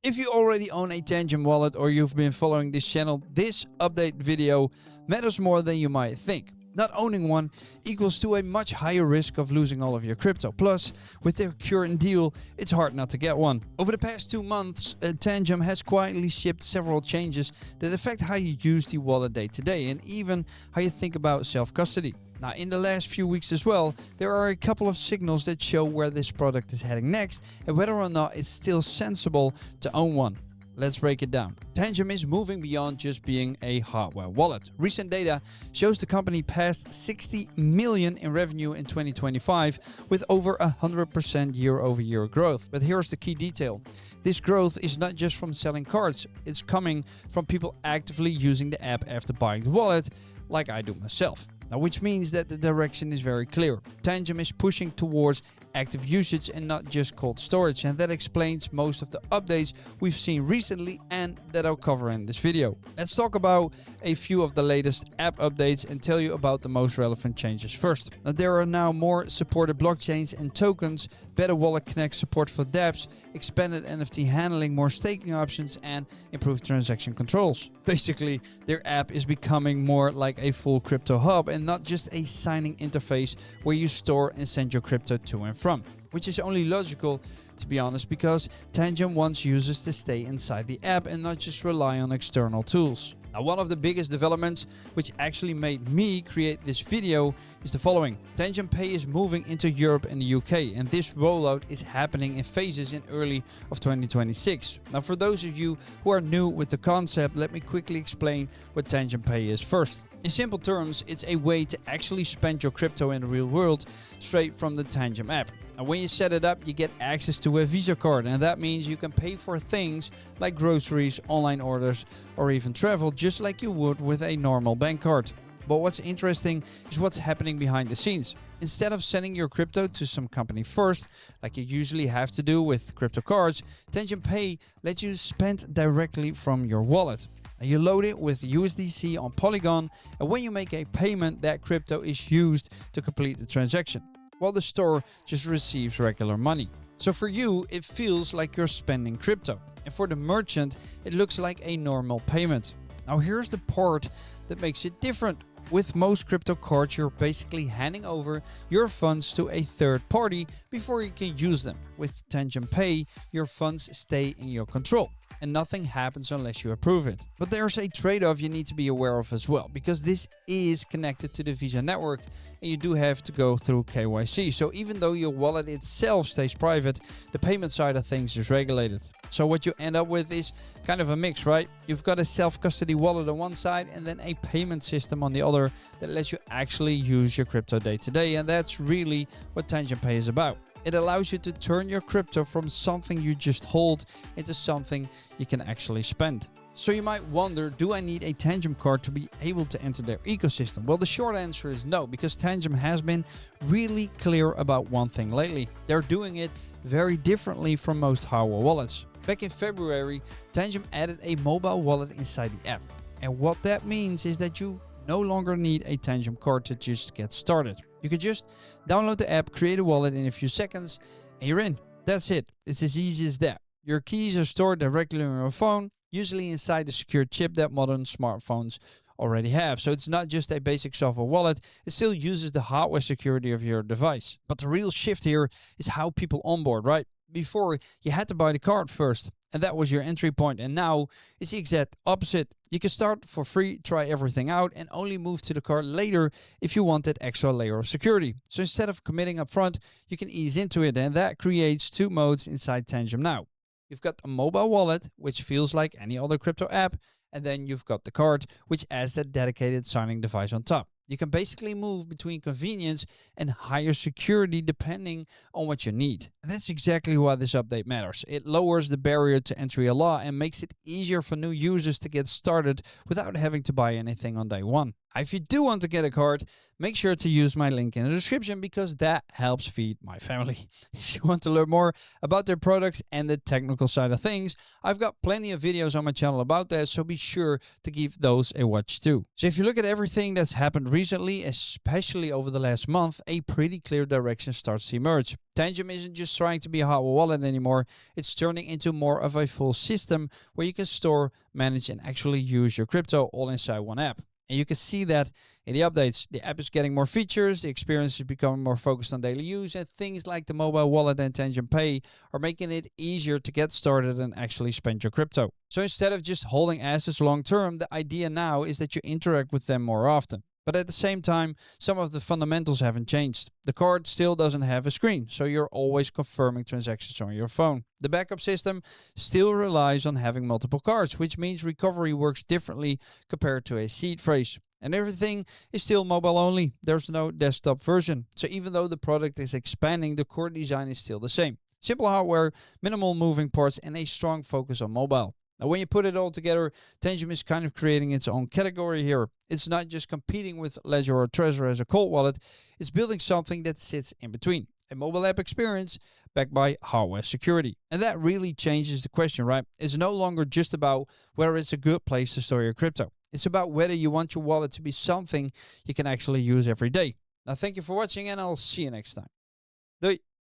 If you already own a Tangem wallet or you've been following this channel, this update video matters more than you might think. Not owning one equals to a much higher risk of losing all of your crypto. Plus, with their current deal, it's hard not to get one. Over the past 2 months, Tangem has quietly shipped several changes that affect how you use the wallet day to day and even how you think about self-custody. Now, in the last few weeks as well, there are a couple of signals that show where this product is heading next and whether or not it's still sensible to own one. Let's break it down. Tangem is moving beyond just being a hardware wallet. Recent data shows the company passed 60 million in revenue in 2025 with over 100% year-over-year growth. But here's the key detail. This growth is not just from selling cards, it's coming from people actively using the app after buying the wallet, like I do myself. Now, which means that the direction is very clear. Tangem is pushing towards active usage and not just cold storage, and that explains most of the updates we've seen recently and that I'll cover in this video. Let's talk about a few of the latest app updates and tell you about the most relevant changes first. Now, there are now more supported blockchains and tokens, better Wallet Connect support for dApps, expanded NFT handling, more staking options, and improved transaction controls. Basically, their app is becoming more like a full crypto hub and not just a signing interface where you store and send your crypto to and from, which is only logical, to be honest, because Tangem wants users to stay inside the app and not just rely on external tools. Now, one of the biggest developments which actually made me create this video is the following. Tangem Pay is moving into Europe and the UK, and this rollout is happening in phases in early of 2026. Now, for those of you who are new with the concept, let me quickly explain what Tangem Pay is first. In simple terms, it's a way to actually spend your crypto in the real world straight from the Tangem app. And when you set it up, you get access to a Visa card, and that means you can pay for things like groceries, online orders, or even travel just like you would with a normal bank card. But what's interesting is what's happening behind the scenes. Instead of sending your crypto to some company first, like you usually have to do with crypto cards, Tangem Pay lets you spend directly from your wallet. You load it with USDC on Polygon, and when you make a payment, that crypto is used to complete the transaction, while the store just receives regular money. So for you, it feels like you're spending crypto, and for the merchant, it looks like a normal payment. Now here's the part that makes it different. With most crypto cards, you're basically handing over your funds to a third party before you can use them. With Tangem Pay, your funds stay in your control, and nothing happens unless you approve it. But there's a trade-off you need to be aware of as well, because this is connected to the Visa network and you do have to go through KYC. So even though your wallet itself stays private, the payment side of things is regulated. So what you end up with is kind of a mix, right? You've got a self-custody wallet on one side and then a payment system on the other that lets you actually use your crypto day to day. And that's really what Tangem Pay is about. It allows you to turn your crypto from something you just hold into something you can actually spend. So you might wonder, do I need a Tangem card to be able to enter their ecosystem? Well, the short answer is no, because Tangem has been really clear about one thing lately. They're doing it very differently from most hardware wallets. Back in February, Tangem added a mobile wallet inside the app. And what that means is that you no longer need a Tangem card to just get started. You can just download the app, create a wallet in a few seconds, and you're in. That's it. It's as easy as that. Your keys are stored directly on your phone, usually inside the secure chip that modern smartphones already have. So it's not just a basic software wallet, it still uses the hardware security of your device. But the real shift here is how people onboard, right? Before, you had to buy the card first, and that was your entry point. And now it's the exact opposite. You can start for free, try everything out, and only move to the card later if you want that extra layer of security. So instead of committing up front, you can ease into it, and that creates two modes inside Tangem now. You've got a mobile wallet, which feels like any other crypto app, and then you've got the card, which adds that dedicated signing device on top. You can basically move between convenience and higher security depending on what you need. And that's exactly why this update matters. It lowers the barrier to entry a lot and makes it easier for new users to get started without having to buy anything on day one. If you do want to get a card, make sure to use my link in the description because that helps feed my family. If you want to learn more about their products and the technical side of things, I've got plenty of videos on my channel about that, so be sure to give those a watch too. So if you look at everything that's happened recently, especially over the last month, a pretty clear direction starts to emerge. Tangem isn't just trying to be a hardware wallet anymore, it's turning into more of a full system where you can store, manage, and actually use your crypto all inside one app. And you can see that in the updates. The app is getting more features, the experience is becoming more focused on daily use, and things like the mobile wallet and Tangem Pay are making it easier to get started and actually spend your crypto. So instead of just holding assets long term, the idea now is that you interact with them more often. But at the same time, some of the fundamentals haven't changed. The card still doesn't have a screen, so you're always confirming transactions on your phone. The backup system still relies on having multiple cards, which means recovery works differently compared to a seed phrase. And everything is still mobile only. There's no desktop version. So even though the product is expanding, the core design is still the same. Simple hardware, minimal moving parts, and a strong focus on mobile. Now, when you put it all together, Tangem is kind of creating its own category here. It's not just competing with Ledger or Trezor as a cold wallet, it's building something that sits in between. A mobile app experience backed by hardware security. And that really changes the question, right? It's no longer just about whether it's a good place to store your crypto. It's about whether you want your wallet to be something you can actually use every day. Now, thank you for watching, and I'll see you next time. Doei!